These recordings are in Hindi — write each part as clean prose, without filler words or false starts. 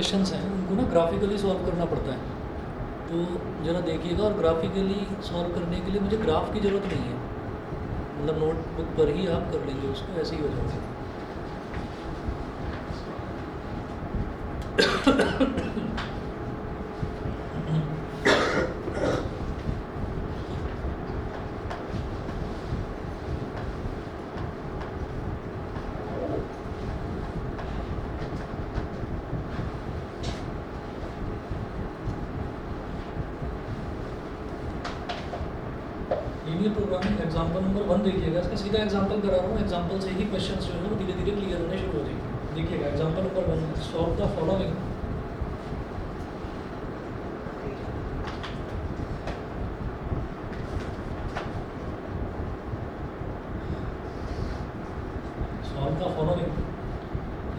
क्वेश्चंस हैं उनको ना ग्राफिकली सॉल्व करना पड़ता है, तो ज़रा देखिएगा। और ग्राफिकली सॉल्व करने के लिए मुझे ग्राफ की ज़रूरत नहीं है, मतलब नोटबुक पर ही आप कर लीजिए उसको, ऐसे ही हो जाएगा। लीनियर प्रोग्रामिंग एग्जांपल नंबर 1 देखिएगा। इसका सीधा एग्जांपल करा रहा हूँ, एग्जांपल से ही क्वेश्चन जो है वो धीरे धीरे क्लियर होने शुरू हो जाएंगे। देखिएगा example number 1, solve the following. Solve the following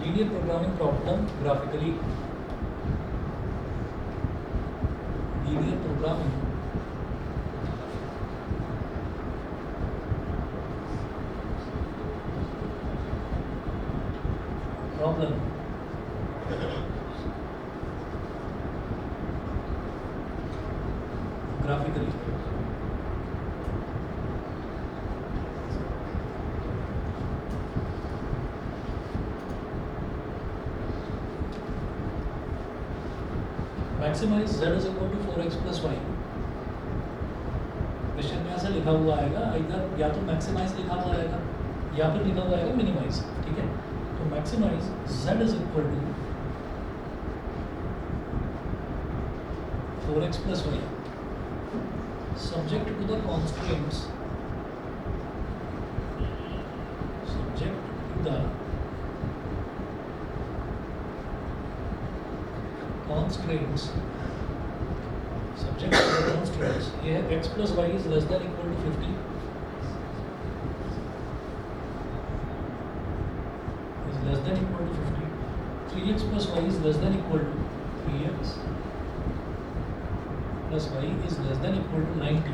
linear programming problem graphically. Linear programming problem graphically. Maximize z is equal to 4x plus y. Question में ऐसा लिखा हुआ आएगा, इधर या तो मैक्सिमाइज लिखा हुआ आएगा या फिर लिखा हुआ आएगा मिनिमाइज। ठीक है, तो maximize z is equal to 4x plus y subject to the constraints, subject to the constraints, subject to the constraints। ये है x plus y is less than equal to 50, is less than equal to 50। 3x plus y is less than equal to 3x plus y is less than equal to 90।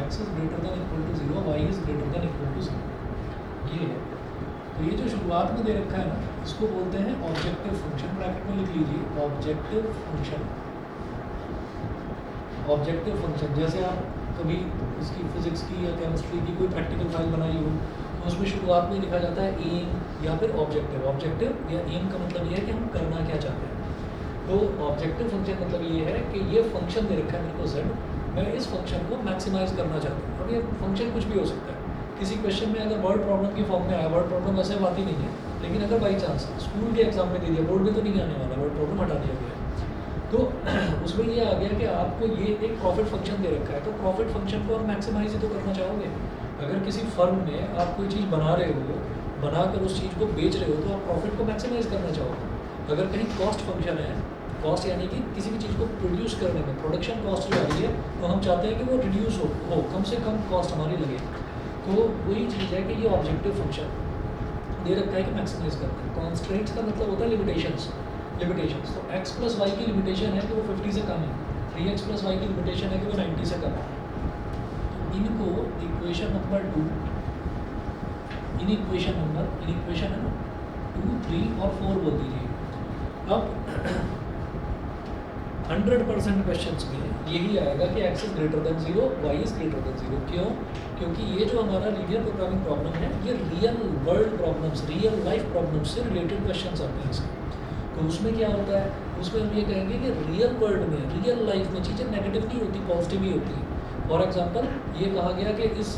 x is greater than equal to 0, y is greater than equal to 0। ये है, तो ये जो शुरुआत में दे रखा है ना, इसको बोलते हैं ऑब्जेक्टिव फंक्शन। ब्रैकेट में लिख लीजिए ऑब्जेक्टिव फंक्शन। ऑब्जेक्टिव फंक्शन जैसे आप कभी इसकी फिजिक्स की या केमिस्ट्री की कोई प्रैक्टिकल फाइल बनाई हो, तो उसमें शुरुआत में लिखा जाता है एम या फिर ऑब्जेक्टिव। ऑब्जेक्टिव या एम का मतलब ये है कि हम करना क्या चाहते हैं। तो ऑब्जेक्टिव फंक्शन मतलब ये है कि ये फंक्शन दे रखा है मेरे को z, मैं इस फंक्शन को मैक्सिमाइज करना चाहता हूँ। अब ये फंक्शन कुछ भी हो सकता है। किसी क्वेश्चन में अगर वर्ड प्रॉब्लम की फॉर्म में आया, वर्ड प्रॉब्लम वैसे आती नहीं है, लेकिन अगर बाई चांस स्कूल के एग्जाम में दे दिया, बोर्ड में तो नहीं आने वाला, वर्ड प्रॉब्लम हटा दिया गया, तो उसमें ये आ गया कि आपको ये एक प्रॉफिट फंक्शन दे रखा है, तो प्रॉफिट फंक्शन को आप मैक्सिमाइज ही तो करना चाहोगे। अगर किसी फर्म में आप कोई चीज़ बना रहे हो, बनाकर उस चीज़ को बेच रहे हो, तो आप प्रॉफिट को मैक्सिमाइज करना चाहोगे। अगर कहीं कॉस्ट फंक्शन है, कॉस्ट यानी कि किसी भी चीज़ को प्रोड्यूस करने में प्रोडक्शन कॉस्ट जो आ रही है, तो हम चाहते हैं कि वो रिड्यूस हो, कम से कम कॉस्ट हमारी लगे। तो वही चीज़ है कि ये ऑब्जेक्टिव फंक्शन दे रखा है कि मैक्सिमाइज करते हैं। कॉन्स्ट्रेंट्स का मतलब होता है लिमिटेशंस। लिमिटेशंस तो x प्लस वाई की लिमिटेशन है कि वो 50 से कम है, 3x प्लस वाई की लिमिटेशन है कि वो 90 से कम है। तो इनको इक्वेशन नंबर 2, इन इक्वेशन है ना 2, 3 और 4 बोल दीजिए। अब 100% क्वेश्चंस में यही आएगा कि x is greater then 0, y is greater then 0। क्यों? क्योंकि ये जो हमारा लीनियर प्रोग्रामिंग प्रॉब्लम है, ये real world problems, real life problems से रिलेटेड क्वेश्चंस आते हैं इसके। तो उसमें क्या होता है, उसमें हम ये कहेंगे कि रियल वर्ल्ड में, रियल लाइफ में चीज़ें नेगेटिव नहीं होती, पॉजिटिव ही होती है। फॉर एग्जांपल ये कहा गया कि इस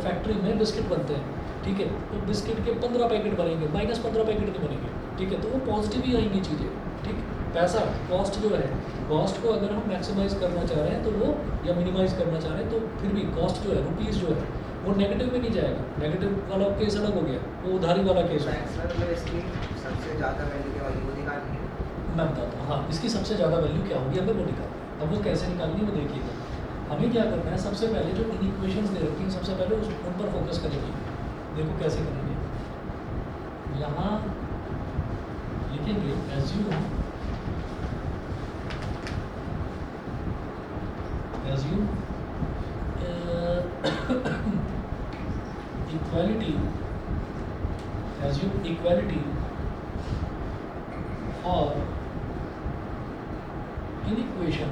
फैक्ट्री में बिस्किट बनते हैं, ठीक है, तो बिस्किट के 15 पैकेट बनेंगे, -15 पैकेट नहीं बनेंगे, ठीक है, तो वो पॉजिटिव ही आएंगी चीज़ें। ठीक, पैसा कॉस्ट जो है, कॉस्ट को अगर हम मैक्सिमाइज करना चाह रहे हैं तो वो, या मिनिमाइज करना चाह रहे हैं, तो फिर भी कॉस्ट जो है, रुपीज़ जो है, वो नेगेटिव में नहीं जाएगा। नेगेटिव वाला केस अलग हो गया, वो उधारी वाला केस है। सबसे ज़्यादा वैल्यू क्या होगी वो निकालनी है। मैं बताता हूँ, हाँ, इसकी सबसे ज़्यादा वैल्यू क्या होगी हमें वो निकालना है। अब वो कैसे निकालनी है वो देखिएगा। हमें क्या करना है, सबसे पहले जो इन इक्वेशंस दे रखी हैं, सबसे पहले उन पर फोकस करेंगे। देखो कैसे करेंगे, यहाँ लिखेंगे assume equality assume equality for inequation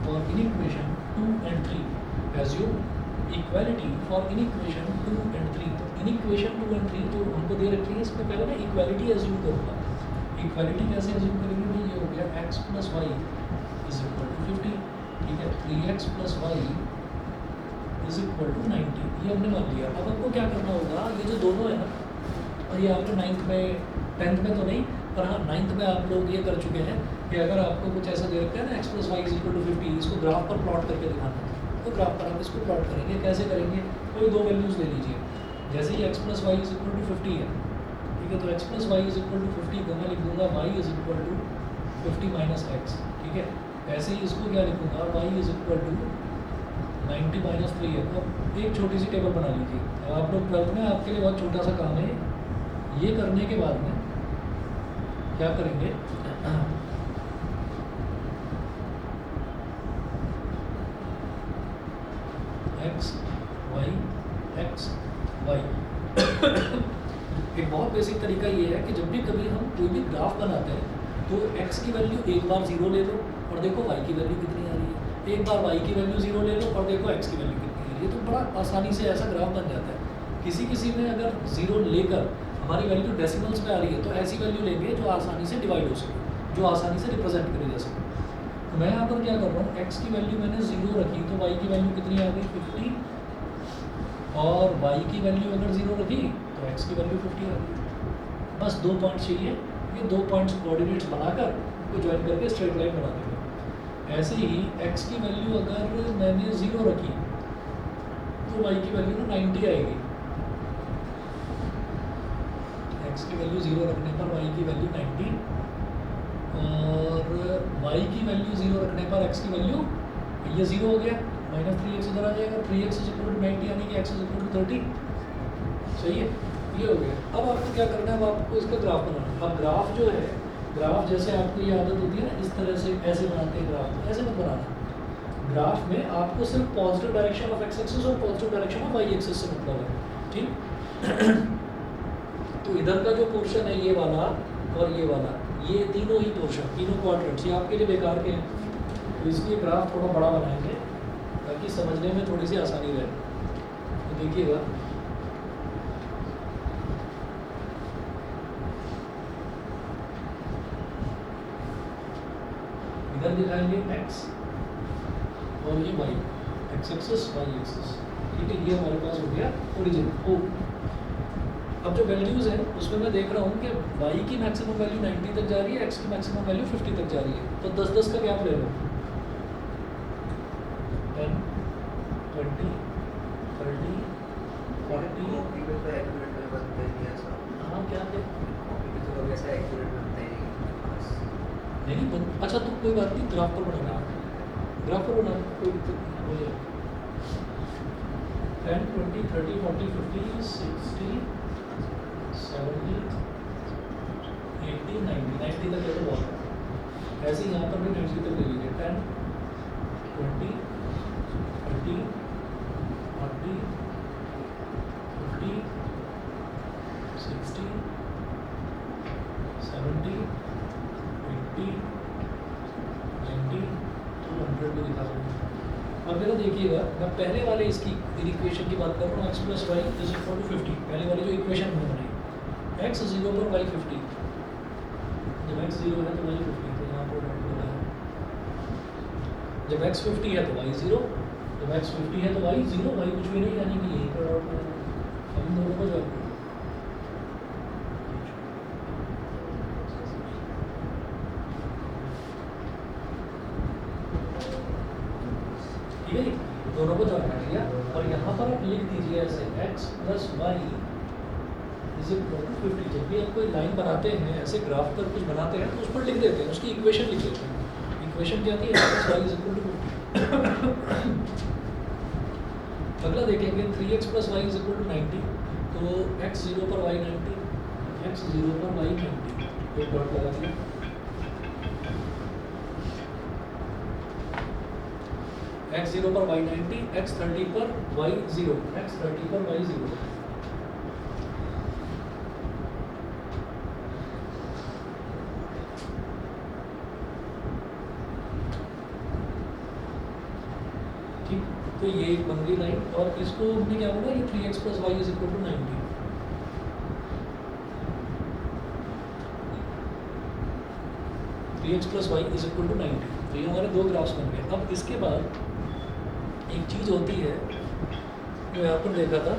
for inequation 2 and 3. Assume equality for inequation 2 and 3. तो inequation 2 and 3 जो हमको दे रखी है, इसमें पहले मैं equality assume करूँगा. equality कैसे assume करेंगे भाई? ये हो गया x plus y is equal to 50. ठीक है, 3x plus y is equal to 90. ये हमने मान लिया. अब हमको क्या करना होगा? ये जो दोनों है ना, और ये आपके 9th में 10th में तो नहीं, पर हाँ 9th में आप लोग ये कर चुके हैं कि अगर आपको कुछ ऐसा दे रखा है ना x plus y is equal to 50, इसको ग्राफ पर प्लॉट करके दिखाना है. तो ग्राफ पर आप इसको प्लॉट करेंगे. कैसे करेंगे? कोई दो वैल्यूज़ ले लीजिए. जैसे ही x plus y is equal to 50 है, ठीक है, तो x plus y is equal to 50 को मैं लिख दूंगा y is equal to 50 minus x. ठीक है, ऐसे ही इसको क्या लिखूंगा? y is equal to 90 minus 3 है. अब एक छोटी सी टेबल बना लीजिए. अब आप लोग 12th में आपके लिए बहुत छोटा सा काम है. ये करने के बाद में क्या करेंगे? x y x y. एक बहुत बेसिक तरीका ये है कि जब भी कभी हम कोई भी ग्राफ बनाते हैं तो x की वैल्यू एक बार 0 ले लो और देखो y की वैल्यू कितनी आ रही है. एक बार y की वैल्यू 0 ले लो और देखो x की वैल्यू कितनी आ रही है. तो बड़ा आसानी से ऐसा ग्राफ बन जाता है. किसी में अगर 0 लेकर हमारी वैल्यू डेसिमल्स में आ रही है तो ऐसी वैल्यू लेंगे जो आसानी से डिवाइड हो सके, जो आसानी से रिप्रेजेंट करी जा सके. तो मैं यहाँ पर क्या कर रहा हूँ? x की वैल्यू मैंने 0 रखी तो y की वैल्यू कितनी आ गई? 50. और y की वैल्यू अगर 0 रखी तो x की वैल्यू 50 आ गई. बस 2 पॉइंट्स चाहिए. ये 2 पॉइंट्स कोऑर्डिनेट्स बनाकर को ज्वाइन करके स्ट्रेट लाइन बना देंगे. ऐसे ही x की वैल्यू अगर मैंने 0 रखी तो y की वैल्यू 90 आएगी. x की वैल्यू 0 रखने पर y की वैल्यू 90 और y की वैल्यू 0 रखने पर x की वैल्यू, ये 0 हो गया, माइनस 3x इधर आ जाएगा. 3x इज इक्वल टू 90 यानी कि x इज इक्वल टू 30. सही है, ये हो गया. अब आपको क्या करना है? अब आपको इसका ग्राफ बनाना है. अब ग्राफ जो है, ग्राफ जैसे आपको ये आदत होती है ना, इस तरह से ऐसे बनाते हैं ग्राफ, तो ऐसे मत बनाना. ग्राफ में आपको सिर्फ positive direction of X axis और positive direction of Y axis से मतलब है. ठीक. तो इधर का जो पोर्शन है ये वाला और ये वाला, ये तीनों ही पोर्शन, तीनों क्वाड्रेंट्स, ये आपके लिए बेकार के हैं. तो इसलिए ग्राफ थोड़ा बड़ा बनाएंगे ताकि समझने में थोड़ी सी आसानी रहे. तो देखिएगा, इधर दिखाएंगे x और ये y, x axis y axis. ठीक है, ये हमारे पास हो गया ओरिजिन ओ. अब जो वैल्यूज़ हैं उसमें मैं देख रहा हूँ कि y की मैक्सिमम वैल्यू 90 तक जा रही है, x की मैक्सिमम वैल्यू 50 तक जा रही है. तो 10-10 का गैप ले लो. 10, 20, 30, 40. हाँ, क्या है? नहीं, अच्छा तो कोई बात नहीं, ग्राफ पर बनाना. ग्राफ पर बनाना कोई दिक्कत नहीं. बोलिए 10, 20, 30, 40, 50, 60, 70, 80, 90 तक तो बहुत है. ऐसे ही यहाँ पर भी 90 तक ले लीजिए. 10, 20, 30, 40, 50, 60, 70, 80, 90, 200 भी दिखा सकते हैं. अब जरा देखिएगा, मैं पहले वाले इसकी इक्वेशन की बात कर रहा हूँ. x plus y is equal to 50. पहले वाली जो इक्वेशन हमने बनाई, x 0 पर y 50. जब x 0 है तो y 50. तो यहाँ पर है, जब x 50 है तो y 0, जब x 50 है तो y 0, y कुछ भी नहीं, यानी कि यही पर डॉट है. हम दोनों को ज्वाइन करें. ठीक है जी, दोनों को ज्वाइन कर लिया. और यहाँ पर आप लिख दीजिए ऐसे x plus y is equal to 50. जब भी आप कोई लाइन बनाते हैं, ऐसे ग्राफ पर कुछ बनाते हैं तो उस पर लिख देते हैं, उसकी इक्वेशन लिख देते हैं. इक्वेशन क्या थी? x plus y is equal to 50. अगला देखेंगे 3x plus y is equal to 90. तो x 0 पर y 90, x 0 पर y 90. एक डॉट लगा दिया. x0 पर y90, x30 पर y0, x30 पर y0। ठीक, तो ये एक बन गई लाइन, और इसको हमने क्या बोला, ये 3x + y = 90। x + y = 90। तो ये हमारे दो ग्राफ्स बन गए। अब इसके बाद एक चीज़ होती है जो यहाँ पर देखा था,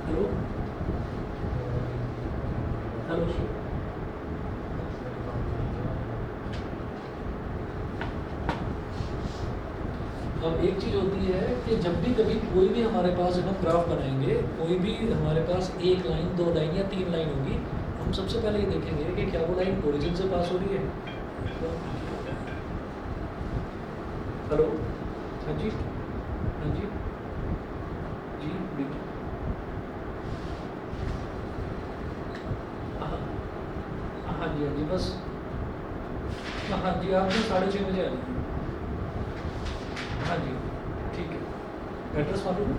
हेलो हेलो, अब एक चीज़ होती है कि जब भी कभी कोई भी हमारे पास, जब हम ग्राफ बनाएंगे, कोई भी हमारे पास एक लाइन, दो लाइन या तीन लाइन होगी, हम सबसे पहले ये देखेंगे कि क्या वो लाइन ओरिजिन से पास हो रही है। हेलो, हाँ जी, हाँ जी, जी बिल्कुल, हाँ हाँ जी, हाँ जी, बस हाँ जी, आप 6:30 बजे आ जाइए। हाँ जी, ठीक है, एड्रेस मालूम है?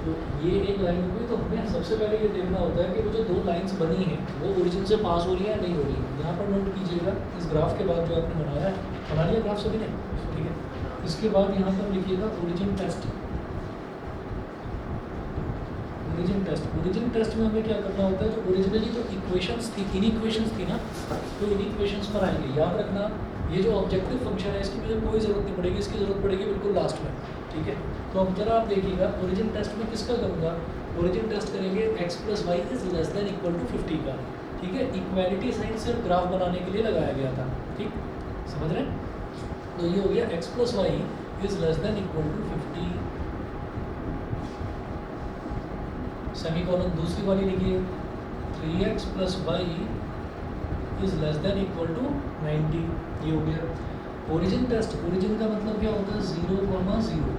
तो ये एक लाइन हुई, तो हमें सबसे पहले ये देखना होता है कि वो जो दो लाइंस बनी हैं वो ओरिजिन से पास हो रही है या नहीं हो रही है। यहाँ पर नोट कीजिएगा, इस ग्राफ के बाद जो आपने बनाया है, बना लिया ग्राफ सभी ने, ठीक है। इसके बाद यहाँ पर लिखिएगा origin test. Origin test, origin test में हमें क्या करना होता है, जो ओरिजिनली जो इक्वेशंस थी, इन इक्वेशंस थी ना, तो इन इक्वेशंस पर आएंगे। याद रखना, ये जो ऑब्जेक्टिव फंक्शन है इसकी मुझे कोई ज़रूरत नहीं पड़ेगी, इसकी ज़रूरत पड़ेगी बिल्कुल लास्ट में, ठीक है। तो अब जरा आप देखिएगा, ओरिजिन टेस्ट में किसका करूँगा, ओरिजिन टेस्ट करेंगे x + y = 50 का, ठीक है। इक्वालिटी साइन सिर्फ ग्राफ बनाने के लिए लगाया गया था, ठीक, समझ रहे हैं। तो ये हो गया x + y = 50, सेमीकोलन। दूसरी वाली लिखिए, 3x + y = 90, ये हो गया। ओरिजिन टेस्ट, ओरिजिन का मतलब क्या होता है, 0, 0,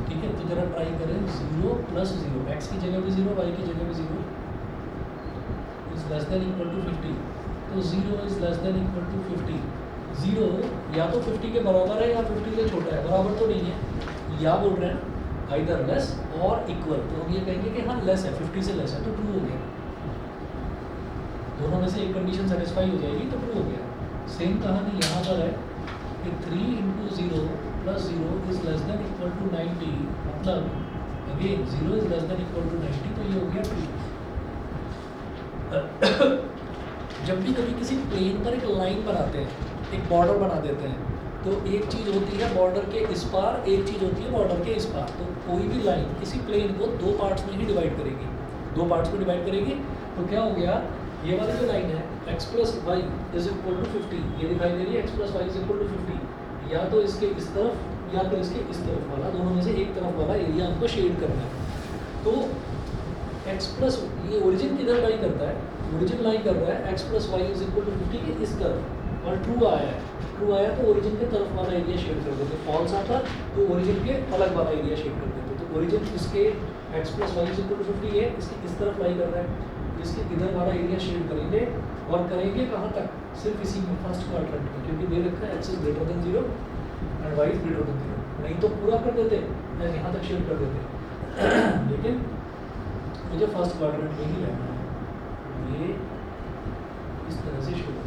ठीक है। तो जरा ट्राई करें, 0 + 0, x की जगह भी 0, y की जगह भी 0 = 50। तो 0 = 50, 0 या तो 50 के बराबर है या 50 से छोटा है, बराबर तो नहीं है, या बोल रहे हैं आइदर लेस और इक्वल। तो हम ये कहेंगे कि हाँ लेस है, 50 से लेस है, तो ट्रू हो गया। दोनों में से एक कंडीशन सेटिस्फाई हो जाएगी तो ट्रू हो गया। सेम कहानी यहाँ पर है कि 3 × 0 + 0 = 90, मतलब अगेन 0 = 90, तो ये हो गया ट्रू। जब भी कभी किसी प्लेन पर एक लाइन बनाते हैं, एक बॉर्डर बना देते हैं, तो एक चीज़ होती है बॉर्डर के इस पार, एक चीज़ होती है बॉर्डर के इस पार। तो कोई भी लाइन किसी प्लेन को दो पार्ट्स में ही डिवाइड करेगी, दो पार्ट्स में डिवाइड करेगी। तो क्या हो गया, ये वाली जो लाइन है x + y = 50, ये दिखाई दे रही है, x + y = 50, या तो इसके इस तरफ या तो इसके इस तरफ वाला, दोनों में से एक तरफ वाला एरिया हमको शेड करना है। तो x+ ये ओरिजिन किधर लाई करता है, ओरिजिन लाई कर रहा है x + y = 50 के इस तरफ, और ट्रू आया है, ट्रू आया तो ओरिजिन के तरफ वाला एरिया शेड कर देते। फॉल्स आता तो ओरिजिन के अलग वाला एरिया शेड कर देते। तो ओरिजिन इसके x + y = 50 है, इसके इस तरफ लाई कर रहा है, इसके इधर वाला एरिया शेड करेंगे, और करेंगे कहाँ तक, सिर्फ इसी में फर्स्ट क्वाड्रेंट में, क्योंकि दे रखा है x > 0 एंड y > 0। नहीं तो पूरा कर देते, यहाँ तक शेड कर देते, लेकिन मुझे फर्स्ट क्वाड्रेंट में ही रहना है। ये इस तरह से शुरू,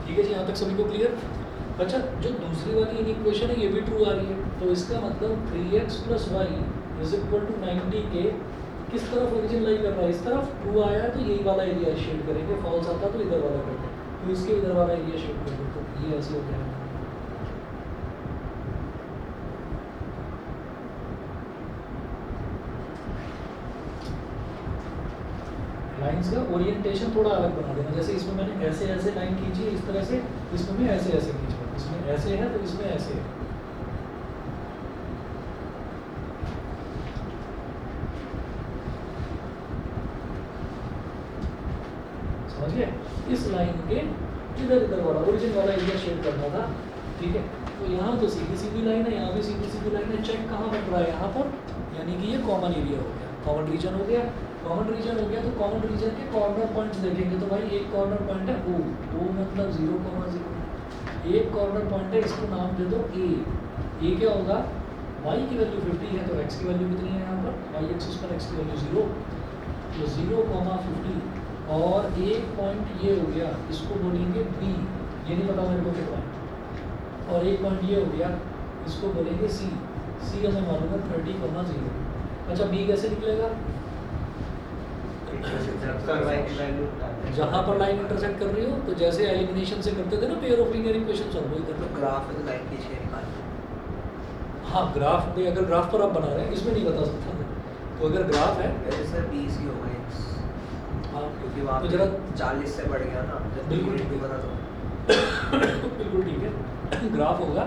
ठीक है जी, यहाँ तक सभी को क्लियर। अच्छा, जो दूसरी वाली इक्वेशन है ये भी ट्रू आ रही है, तो इसका मतलब 3x + y = 90 के किस तरफ ओरिजिन लाई कर रहा है, इस तरफ। ट्रू आया है तो यही वाला एरिया शेड करेंगे, फॉल्स आता तो इधर वाला करते हैं, तो इसके इधर वाला एरिया शेड करेंगे। तो ये ऐसे हो गया। लाइंस का ओरिएंटेशन थोड़ा अलग बना देना, जैसे इसमें मैंने ऐसे ऐसे लाइन खींची इस तरह से, इसमें मैं ऐसे ऐसे खींचूंगा, इसमें ऐसे है तो इसमें ऐसे है। समझ गए, इस लाइन के इधर इधर वाला ओरिजिन वाला एरिया शेड करना था, ठीक है। तो यहाँ तो सीधी सीधी लाइन है, यहाँ भी सीधी सीधी लाइन है, चेक कहाँ बन रहा है, यहाँ पर, यानी कि ये कॉमन एरिया हो गया। कॉमन रीजन हो गया। कॉमन रीजन हो गया तो कॉमन रीजन के कॉर्नर पॉइंट्स देखेंगे तो भाई एक कॉर्नर पॉइंट है ओ मतलब 0,0। एक कॉर्नर पॉइंट है, इसको नाम दे दो ए क्या होगा, y की वैल्यू 50 है तो x की वैल्यू कितनी है यहाँ पर, y एक्सिस पर x की वैल्यू 0, तो 0,50 और एक पॉइंट ये हो गया, इसको बोलेंगे b, ये नहीं पता मेरे को क्या पॉइंट, और एक पॉइंट ये हो गया, इसको बोलेंगे c हमें मालूम है 30,0। अच्छा b कैसे निकलेगा, जहाँ पर लाइन इंटरसेक्ट कर रही हो, तो जैसे एलिमिनेशन से करते थे ना pair of linear equation solve वही करते, ग्राफ में तो लाइन खींच के निकाल। हाँ ग्राफ में, अगर ग्राफ पर आप बना रहे हैं इसमें नहीं बता सकता मैं, तो अगर ग्राफ है वैसे सर 20 ही होगा x, हाँ क्योंकि वहाँ तो पे जरा 40 से बढ़ गया ना, जब बिल्कुल बिल्कुल ठीक बना तो बिल्कुल ठीक है। ग्राफ होगा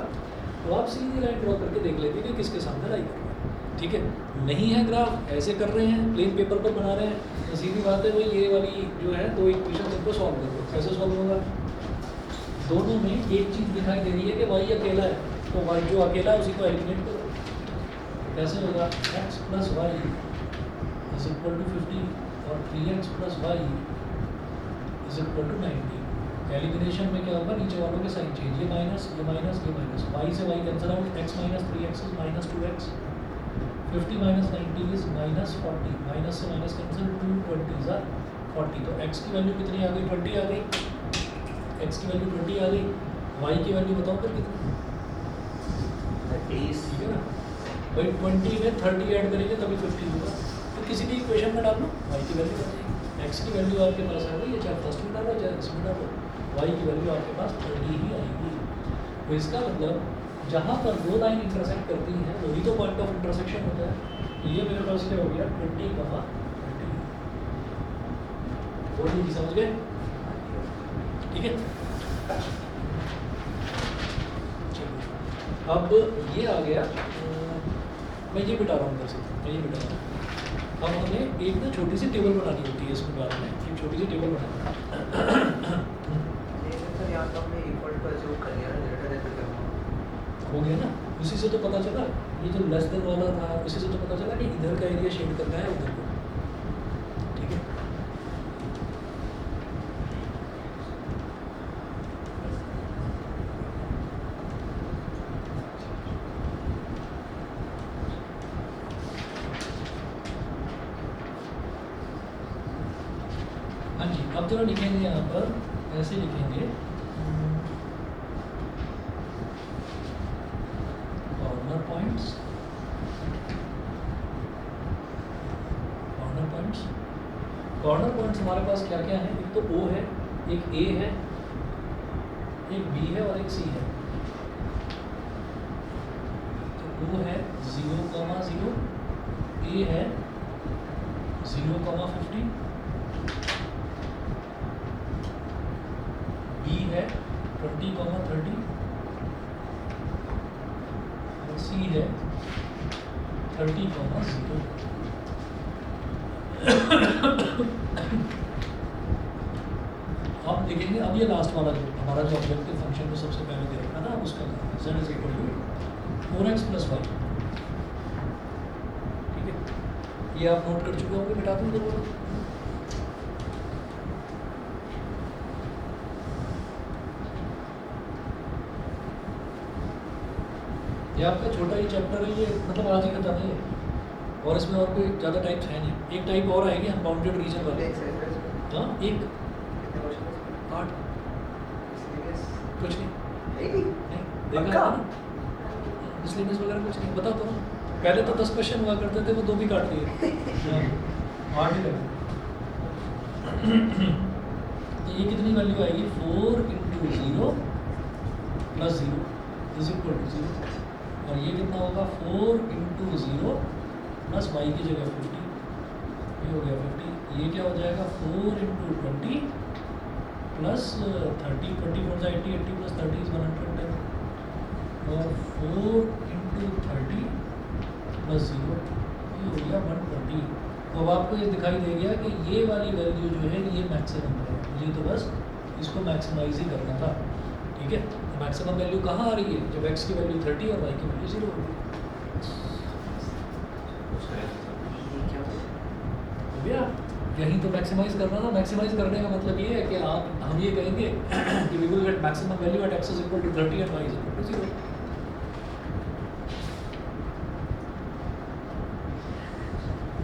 तो आप सीधी लाइन ड्रॉ करके देख लेते हैं कि किसके सामने लाई कर रहे हैं, ठीक है। नहीं है ग्राफ, ऐसे कर रहे हैं, प्लेन पेपर पर बना रहे हैं, तो सीधी बात है भाई ये वाली जो है दो इक्वेशन सबको सॉल्व कर दो। कैसे सॉल्व होगा, दोनों में एक चीज़ दिखाई दे रही है कि y अकेला है, तो y जो अकेला है उसी को एलिमिनेट करो। कैसे होगा, x plus y is equal to 50 और 3x plus y is equal to 90। Elimination में क्या होगा, नीचे वालों के साइन चेंज, ये माइनस ये माइनस ये माइनस, वाई से y cancel out, x minus 3x इज माइनस 2x, 50 माइनस 90 इज माइनस 40, माइनस से माइनस कैंसिल, 2 20 ज़ा 40, तो x की वैल्यू कितनी आ गई, 20 आ गई, x की वैल्यू 20 आ गई, y की वैल्यू बताओ फिर कितनी, 30, ठीक है ना भाई, 20 में 30 ऐड करेंगे तभी 50 होगा, तो किसी भी इक्वेशन में डालो y की वैल्यू आ जाएगी, x की वैल्यू आपके पास आ गई, चाहे फर्स्ट में डालो चाहे इसमें डालो, y की वैल्यू आपके पास 30 ही आएगी। तो इसका मतलब जहाँ पर दो लाइन इंटरसेक्ट करती हैं वही तो पॉइंट ऑफ इंटरसेक्शन होता है, तो ये मेरे पास क्या हो गया 20, 20 वो चीज़ समझ गए, ठीक है। अब ये आ गया, मैं ये बिठा रहा हूँ वैसे, मैं ये बिठा रहा हूँ। अब हमें एक ना छोटी सी टेबल बनानी होती है इसमें बारे में, एक छोटी सी टेबल बनानी सर यहाँ तो हमने इक्वल टू अज्यूम कर लिया ना, ग्रेटर देन फिर क्या हो गया ना, उसी से तो पता चला, ये जो लेस देन वाला था उसी से तो पता चला कि इधर का एरिया शेड करना है उधर को, ठीक है। हाँ जी, अब जरा लिखेंगे यहाँ पर, ऐसे लिखेंगे कॉर्नर पॉइंट्स, कॉर्नर पॉइंट्स हमारे पास क्या क्या है, एक तो O है, एक A है, एक B है और एक C है। तो O है 0,0, A है 0,50, B है 20,30 और C है 30,0। आप देखेंगे अब ये लास्ट वाला जो हमारा जो ऑब्जेक्टिव फंक्शन को सबसे पहले दे रखा था उसका z is equal to 4x plus y, ठीक है। ये आप नोट कर चुके होंगे, मिटा दूँ तो ये आपका छोटा ही चैप्टर है, ये मतलब आज ही खत्म है ये, और इसमें और कोई ज़्यादा टाइप्स है नहीं। एक टाइप और आएगी अनबाउंडेड रीजन वाले, हाँ एक 8 कुछ नहीं देखा है ना, इसलिए मिस वगैरह कुछ नहीं, बता तो ना, पहले तो 10 क्वेश्चन हुआ करते थे, वो 2 भी काट दिए, 8 ही लगे। तो ये कितनी वैल्यू आएगी, 4 × 0 + 0 इज इक्वल टू 0, और ये कितना होगा 4 × 0 प्लस y की जगह 50, ये हो गया 50, ये क्या हो जाएगा 4 × 20 प्लस 30, 20 4 80, 80 प्लस 30 इज 110, और 4 × 30 प्लस 0 ये हो गया 120। तो अब आपको ये दिखाई दे गया कि ये वाली वैल्यू जो है ये मैक्सिमम है, मुझे तो बस इसको मैक्सिमाइज ही करना था, ठीक है। तो मैक्सिमम वैल्यू कहाँ आ रही है, जब x की वैल्यू 30 और y की वैल्यू 0 होगी। क्या भैया यहीं तो मैक्सिमाइज करना था। मैक्सिमाइज करने का मतलब ये है कि हम ये कहेंगे कि we will get maximum value at x is equal to 30 and y is equal to 0।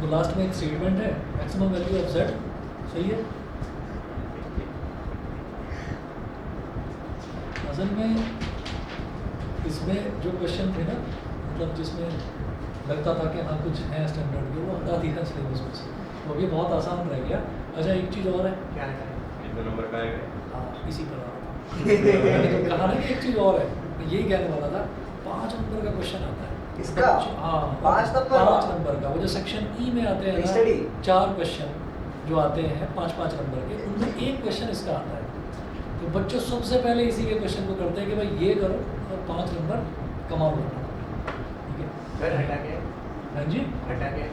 तो लास्ट में एक स्टेटमेंट है मैक्सिमम वैल्यू ऑफ z, सही है। असल में इसमें जो क्वेश्चन थे ना, मतलब जिसमें लगता था कि हाँ कुछ है स्टैंडर्ड के, वो हटा दिया सिलेबस में से, तो अभी बहुत आसान रह गया। अच्छा एक चीज़ और है, क्या है? कितने नंबर का है? हाँ इसी पर आ रहा था मैंने तो कहा ना कि एक चीज़ और है, यही कहने वाला था। 5 नंबर का क्वेश्चन आता है इसका? हाँ 5 नंबर? 5 नंबर का। वो जो सेक्शन ई में आते हैं Study? ना 4 क्वेश्चन जो आते हैं 5-5 नंबर के, उनमें एक क्वेश्चन इसका आता है। तो बच्चों सबसे पहले इसी के क्वेश्चन को करते हैं कि भाई ये करो और 5 नंबर कमाओ, ठीक है। फिर हटा के? हाँ जी, हटा के?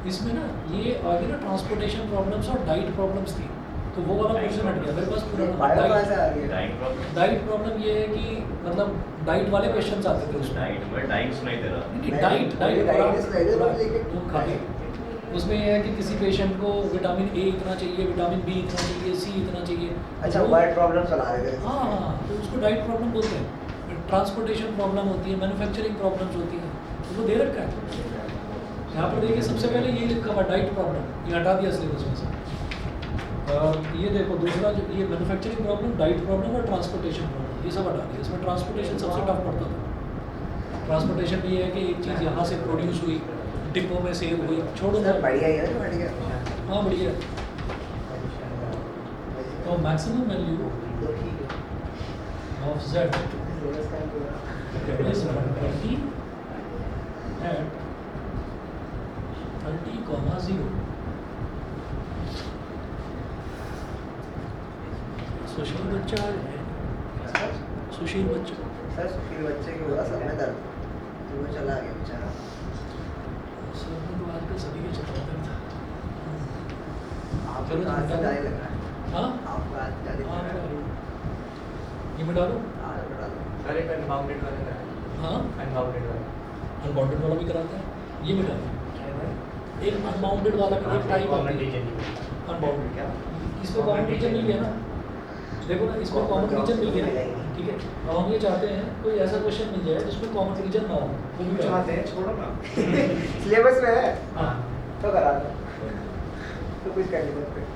इसमें ना ये आगे ना ट्रांसपोर्टेशन प्रॉब्लम्स और डाइट प्रॉब्लम्स थी, तो वो वाला क्वेश्चन हट गया मेरे पास पूरा। बायो कहाँ से आ गया? Diet problem? डाइट प्रॉब्लम ये है कि मतलब डाइट वाले क्वेश्चंस आते थे उसमें। डाइट में डाइट सुनाई दे रहा। नहीं, मैं- डाइट मुझे डाइट डाइट सुनाई दे रहा, लेकिन- तुम खाते। उसमें ये है कि किसी पेशेंट को विटामिन ए इतना चाहिए, विटामिन बी इतना चाहिए, सी इतना चाहिए। अच्छा वो- वर्ड प्रॉब्लम चला रहे थे। हाँ हाँ, तो उसको डाइट प्रॉब्लम बोलते हैं। ट्रांसपोर्टेशन प्रॉब्लम होती है, मैन्युफैक्चरिंग प्रॉब्लम्स होती हैं, तो वो दे रखा है। यहाँ पर देखिए सबसे पहले ये लिखा हुआ डाइट प्रॉब्लम, ये हटा दिया सिलेबस में से। ये देखो दूसरा जो ये मैन्युफैक्चरिंग प्रॉब्लम, डाइट प्रॉब्लम और ट्रांसपोर्टेशन प्रॉब्लम, ये सब हटा दिया। इसमें ट्रांसपोर्टेशन सबसे टफ पड़ता था। ट्रांसपोर्टेशन में ये है कि एक चीज़ यहाँ से प्रोड्यूस हुई, डिब्बों में सेल हुई, छोड़ो सर बढ़िया ही है ना, बढ़िया। हाँ बढ़िया। तो मैक्सिमम वैल्यू तो ठीक है। ऑफ z सिलेबस का पूरा। is 20 at 30,0। सुशील बच्चा है, सुशील बच्चा। सर सुशील बच्चे की हुआ सब में दर्द, तो वो चला गया बेचारा। सर में तो आजकल सभी के चलता था। आपको चलो, कहाँ से तुम जाने लगा है? हाँ आपको आज जाने हाँ लगा है? ये मिटा दो। आज बता दो। सर एक अनबाउंडेड वाला करा है। हाँ अनबाउंडेड वाला। अनबाउंडेड वाला भी कराता है, ये मिटा दो। एक अनबाउंडेड वाला का एक टाइप कॉमन होती है रीजन। अनबाउंडेड। क्या? इसमें कॉमन रीजन मिल गया ना, देखो ना इसमें कॉमन रीजन मिल गया, ठीक है। अब हम ये चाहते हैं कोई ऐसा क्वेश्चन मिल जाए जिसमें कॉमन रीजन ना हो, वो भी क्यों चाहते हैं, छोड़ो ना। सिलेबस में है हाँ तो करा दो, तो कुछ कर नहीं सकते।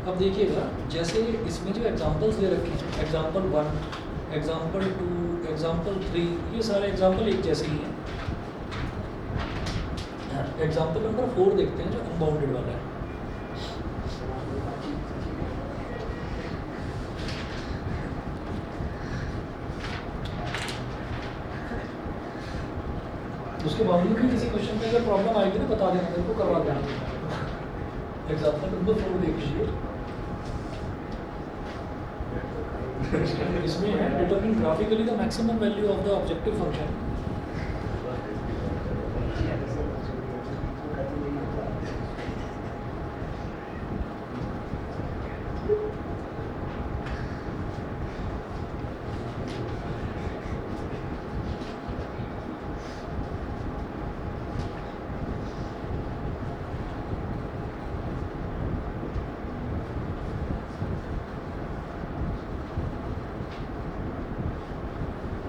अब देखिएगा जैसे इसमें जो एग्जांपल्स दे रखे हैं, एग्जांपल 1, एग्जांपल 2, एग्जांपल 3, ये सारे एग्जांपल एक जैसे ही हैं। एग्जांपल नंबर 4 देखते हैं जो अनबाउंडेड वाला है। उसके बावजूद भी किसी क्वेश्चन में अगर प्रॉब्लम आएगी ना बता देना, मेरे को करवा देना। एग्जांपल नंबर 4 देख लीजिए, इसमें है determine graphically the maximum value of the objective function.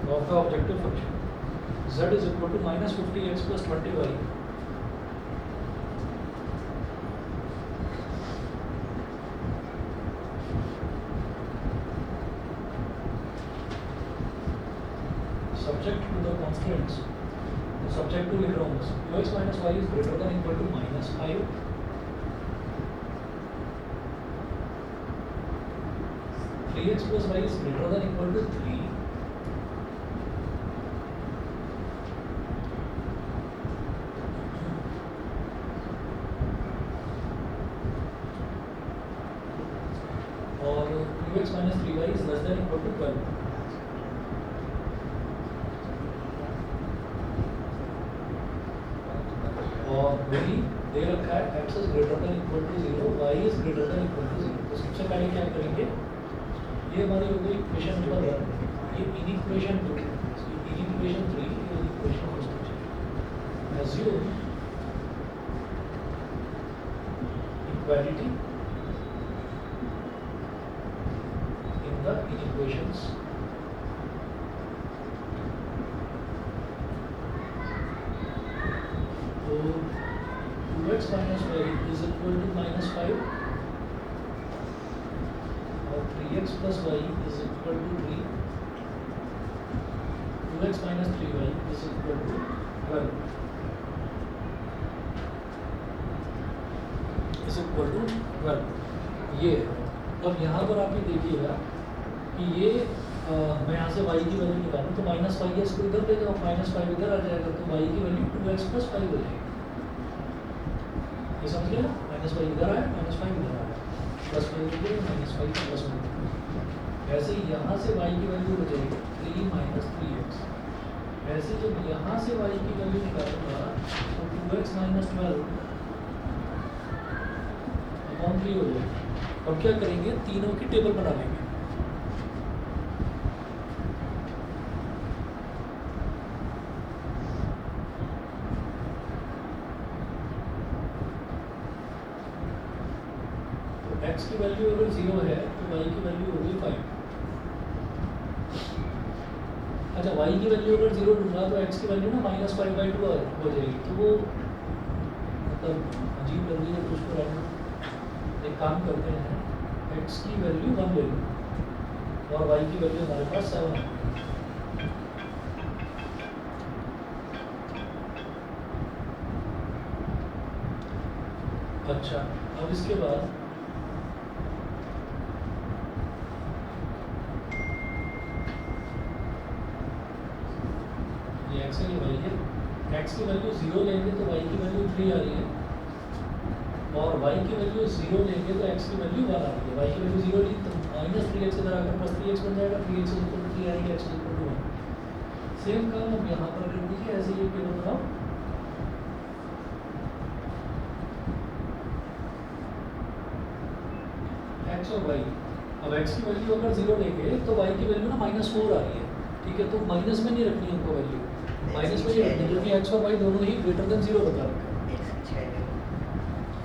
Of the objective function z is equal to minus 50x plus 20y. Subject to the constraints, subject to लिख रहा हूँ बस, x minus y is greater than equal to minus 5, three x plus y is greater than equal to 3, और 2x minus 3y is less than equal to 12. और वही दे रखा है x is greater than equal to 0, y is greater than equal to 0। तो सबसे पहले क्या करेंगे, ये हमारी हो गई इक्वेशन नंबर 1, ये इक्वेशन 2, इक्वेशन 3, ये equation 4। assume equality in the inequations so 2x minus y is equal to -5 और 3x plus y is equal to 3, 2x minus 3y is equal to 12 is equal to 12। ये है। अब यहाँ पर आप ये देखिएगा कि ये मैं यहाँ से y की वैल्यू निकालूँ तो -5 है, इसको इधर ले जाओ, -5 इधर आ जाएगा तो y की वैल्यू 2x plus 5 हो जाएगी। ये समझ गया ना, -5 इधर आया, -5 इधर आया, +5 इधर, -5 +1। ऐसे ही यहाँ से y की वैल्यू हो जाएगी 3 - 3x। ऐसे जब यहाँ से y की वैल्यू निकालूंगा तो 2x - 12 अपॉन 3 हो जाएगी। अब क्या करेंगे, तीनों की टेबल बना लेंगे। तो x की वैल्यू अगर 0 है तो y की वैल्यू होगी 5। अच्छा, y की वैल्यू अगर 0 लूँगा तो x की वैल्यू ना -5/2 हो जाएगी, तो वो मतलब अजीब लग रही है। तो उसको रैंडम एक काम करते हैं, x की वैल्यू 1 ले लो और y की वैल्यू हमारे पास 7 है। अच्छा, अब इसके बाद ये x है, ये y है। x की वैल्यू 0 लेंगे तो y की वैल्यू 3 आ रही है और y की वैल्यू 0 लेंगे तो x की वैल्यू 1 आ रही है। y की वैल्यू 0 ली तो -3x इधर आकर +3x बन जाएगा, 3x इज इक्वल टू 3 आएगी, x is equal to 1। Same काम अब यहाँ पर कर दीजिए, ऐसे ये टेबल बनाओ। x और y, अब x की वैल्यू अगर 0 लेंगे तो y की वैल्यू ना -4 आ रही है, ठीक है। तो माइनस में नहीं रखनी उनको वैल्यू, माइनस में नहीं रखनी क्योंकि x और y दोनों ही ग्रेटर देन 0 बता रखा है।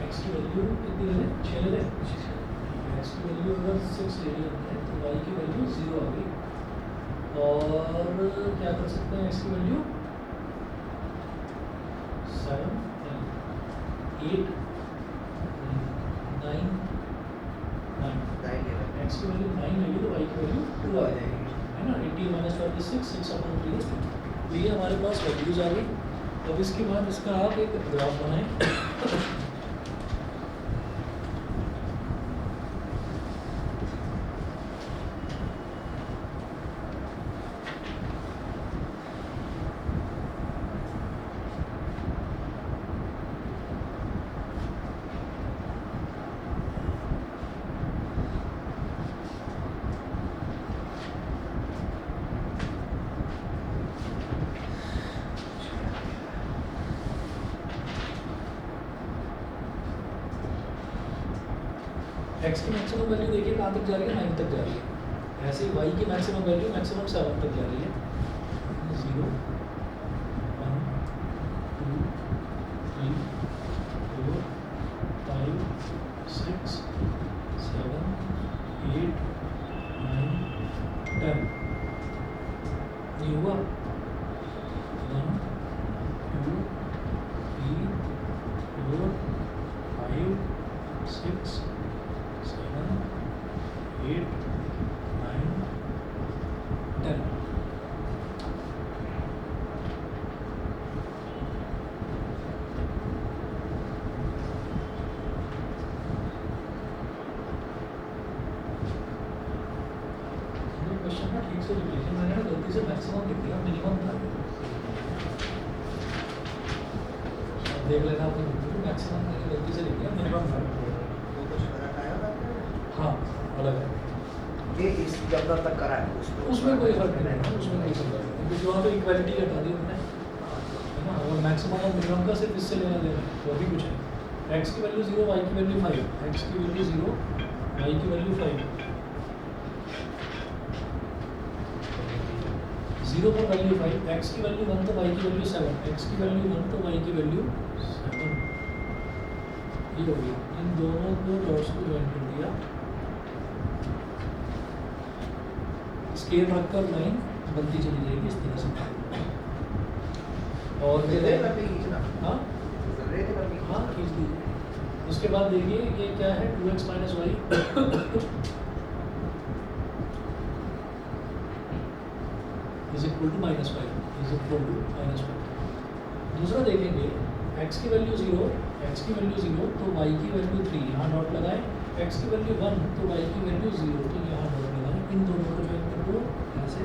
x की वैल्यू कितनी ले लें, 6 ले लें। x की वैल्यू अगर 6 ले ली हमने तो y की वैल्यू 0 आ गई। और क्या कर सकते हैं, x की वैल्यू 7, 8, 9, 9। x की वैल्यू 9 लेगी तो y की वैल्यू 2 आ जाएगी, है ना। 18 - 5 is 6, 6/3 is 2। तो ये हमारे पास वैल्यूज आ गई। अब इसके बाद इसका आप एक ग्राफ बनाएं। x की मैक्सिमम वैल्यू देखिए कहाँ तक जा रही है, 9 तक जा रही है। ऐसे ही y की मैक्सिमम वैल्यू मैक्सिमम 7 तक जा रही है। 0, 1, 2, 3, 4, 5, 6, 7, 8, 9, 10। ये हुआ 1, 2, 3, 4, 5, 6, 7, 8, 9, 10। क्वेश्चन ना ठीक से लिख लीजिए, मैंने ना गलती से मैक्सिमम लिख दिया, मिनिमम था। देख लेना अपनी बुक में, मैक्सिमम मैंने गलती से लिख दिया, मिनिमम था। हाँ, अलग है। ये इस जब तक करा है उसमें कोई फर्क नहीं है, उसमें कोई फर्क नहीं है क्योंकि वहाँ पे इक्वालिटी हटा दी हमने, है ना। और मैक्सिमम और मिनिमम का सिर्फ इससे लेना देना है, वो भी कुछ है। एक्स की वैल्यू 0, वाई की वैल्यू 5, एक्स की वैल्यू 0, वाई की वैल्यू 5, 0 पर वैल्यू 5, एक्स की वैल्यू 1 तो वाई की वैल्यू 7, एक्स की वैल्यू 1 तो वाई की वैल्यू 7, ये हो गया। इन दोनों को डॉट्स को ज्वाइन कर दिया, स्केल रखकर लाइन बनती चली जाएगी इस तरह से। और ये हाँ हाँ खींच दीजिए। उसके बाद देखिए ये क्या है, 2x minus y is equal to -5 is equal to -5। दूसरा देखेंगे x की वैल्यू 0, x की वैल्यू 0 तो y की वैल्यू 3, यहाँ डॉट लगाए, x की वैल्यू 1 तो y की वैल्यू 0 तो यहाँ डॉट लगाए। इन दोनों को ज्वाइन कर दो ऐसे।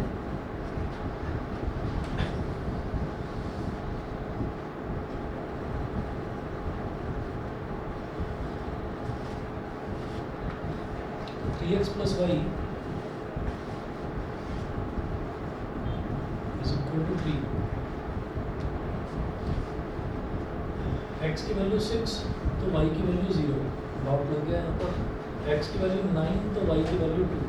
x plus y is equal to 3, x की वैल्यू 6 तो y की वैल्यू 0, डॉट लग गया यहाँ पर, x की वैल्यू 9 तो y की वैल्यू 2,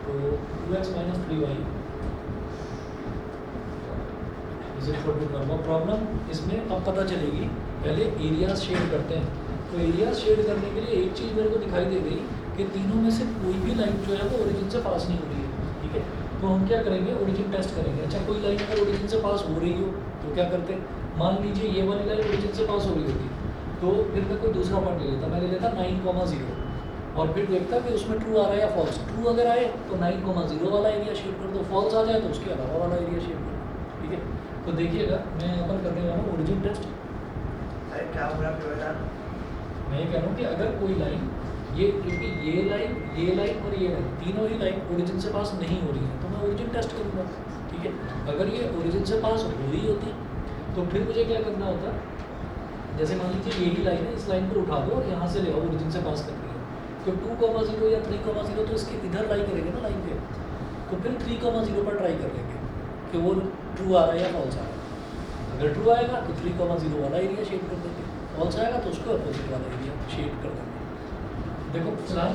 तो 2x minus 3y is equal to problem इसमें अब पता चलेगी। पहले एरियाज शेड करते हैं, तो एरियाज शेड करने के लिए एक चीज़ मेरे को दिखाई दे गई कि तीनों में से कोई भी लाइन जो है वो ओरिजिन से पास नहीं हो रही है, ठीक है। तो हम क्या करेंगे, ओरिजिन टेस्ट करेंगे। अच्छा कोई लाइन अगर ओरिजिन से पास हो रही हो तो क्या करते हैं, मान लीजिए ये वाली लाइन ओरिजिन से पास हो रही होती तो फिर मैं कोई दूसरा पॉइंट ले लेता, मैं ले लेता 9,0 और फिर देखता कि उसमें ट्रू आ रहा है या फॉल्स। ट्रू अगर आए तो 9,0 वाला एरिया शेड कर दो, फॉल्स आ जाए तो उसके अलावा वाला एरिया शेड कर दो, ठीक है। तो देखिएगा मैं यहाँ पर करने वाला हूँ ओरिजिन टेस्ट। अरे क्या हो रहा है मैं ये कह रहा हूँ कि अगर कोई लाइन ये, क्योंकि ये लाइन और ये लाइन तीनों ही लाइन ओरिजिन से पास नहीं हो रही है तो मैं ओरिजिन टेस्ट करूँगा, ठीक है। अगर ये ओरिजिन से पास हो रही होती तो फिर मुझे क्या करना होता, जैसे मान लीजिए यही लाइन है, इस लाइन को उठा दो और यहाँ से ले आओ, ओरिजिन से पास कर दिया तो 2,0 या 3,0 तो इसके इधर लाई करेंगे ना लाइन पे, तो फिर 3,0 पर ट्राई कर लेंगे कि वो ट्रू आ रहा है या फॉल्स आ रहा है। अगर ट्रू आएगा तो 3,0 वाला एरिया शेड कर देंगे, फॉल्स आएगा तो उसको अपोजिट वाला एरिया शेड कर देंगे। देखो फिलहाल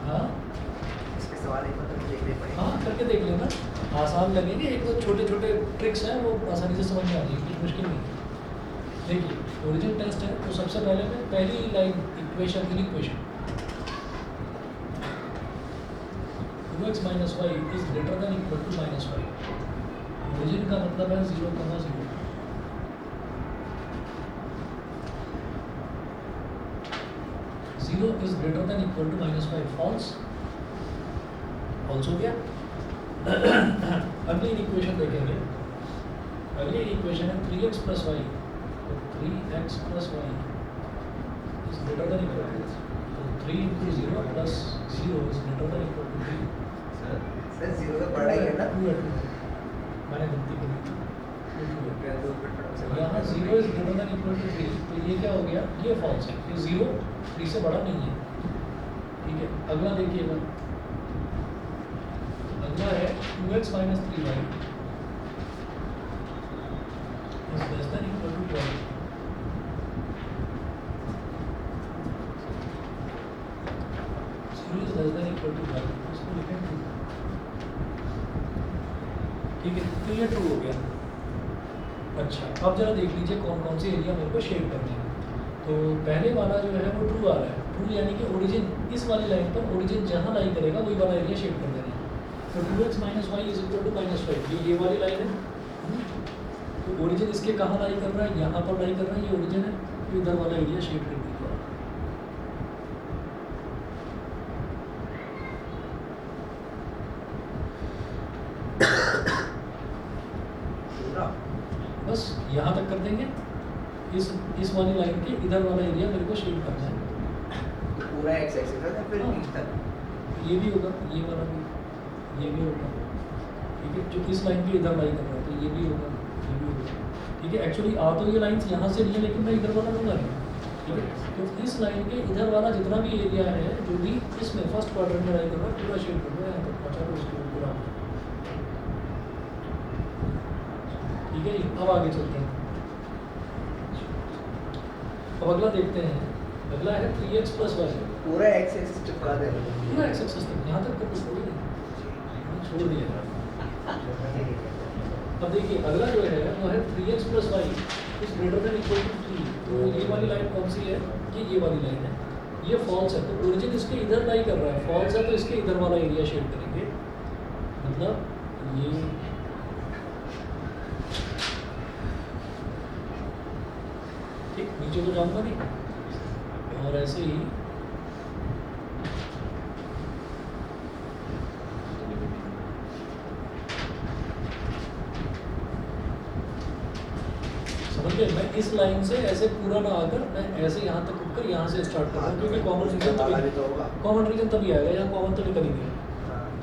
हाँ इसके सवाल एक मतलब देखने पड़ेंगे। हाँ करके देख लेना, आसान लगेंगे, एक दो छोटे छोटे ट्रिक्स हैं वो आसानी से समझ में आ जाएगी, कुछ मुश्किल नहीं है। देखिए ओरिजिन टेस्ट है तो सबसे पहले मैं पहली line equation 2x minus y is greater than equal to -5। Origin का मतलब है 0,0, 0 is greater than equal to -5, false, false हो गया। अगली इक्वेशन देखेंगे, अगली इक्वेशन है 3x plus y, तो 3x plus y is greater than equal to 3 into 0 plus 0 is greater than equal to 3। Sir 0 तो बड़ा ही है ना। मैंने गलती करी, यहाँ 0 is greater than equal to 3 तो ये क्या हो गया, ये फॉल्स है, ये 0 3 से बड़ा नहीं है, ठीक है। अगला देखिएगा, अगला है 2x minus 3y is less than equal to 12। 0 is less than equal to 12, इसको लिखें ट्रू, ठीक है। तो ये ट्रू हो गया। अच्छा अब जरा देख लीजिए कौन कौन से एरिया मेरे को शेड करने हैं। तो पहले वाला जो है वो ट्रू आ रहा है, ट्रू यानी कि ओरिजिन इस वाली लाइन पर ओरिजिन जहाँ लाई करेगा वही वाला एरिया शेड कर देना है। तो 2x minus y is equal to -5, ये वाली लाइन है, तो ओरिजिन इसके कहाँ लाई कर रहा है, यहाँ पर लाई कर रहा है, ये ओरिजिन है, तो इधर वाला एरिया शेड कर दीजिए। बस यहाँ तक कर देंगे, इस वाली लाइन के इधर वाला एरिया मेरे को शेड करना है। तो पूरा x एक्सिस है फिर हाँ। बीच तक ये भी होगा, ये वाला भी, ये भी होगा, ठीक है। जो इस लाइन के इधर लाई कर रहा है तो ये भी होगा, ये भी होगा, ठीक है। एक्चुअली आ तो ये लाइंस यहाँ से नहीं है लेकिन मैं इधर वाला लूँगा नहीं, ठीक है, तो इस लाइन के इधर वाला जितना भी एरिया है जो भी इसमें फर्स्ट क्वाड्रेंट में लाई कर रहा है पूरा शेड कर दो यहाँ तक पहुँचा दो उसको पूरा। ठीक है जी, अब आगे चलते हैं। अब अगला देखते हैं, अगला है 3x + y। पूरा एक्स एक्सिस चिपका दे पूरा x एक्सिस तक यहाँ तक तो छोड़ दिया, छोड़ दिया। अब देखिए अगला जो है वो है 3x + y is greater than equal to 3। तो ये वाली लाइन कौन सी है? ये वाली लाइन है, ये फॉल्स है तो ओरिजिन इसके इधर लाई कर रहा है, फॉल्स है तो इसके इधर वाला एरिया शेड करेंगे। मतलब ये ठीक नीचे तो जाऊंगा नहीं, और ऐसे ही समझिए, मैं इस लाइन से ऐसे पूरा ना आकर मैं ऐसे यहाँ तक उठकर यहाँ से स्टार्ट कर रहा हूँ क्योंकि कॉमन रीजन तभी आएगा, यहाँ कॉमन तो निकल ही गया।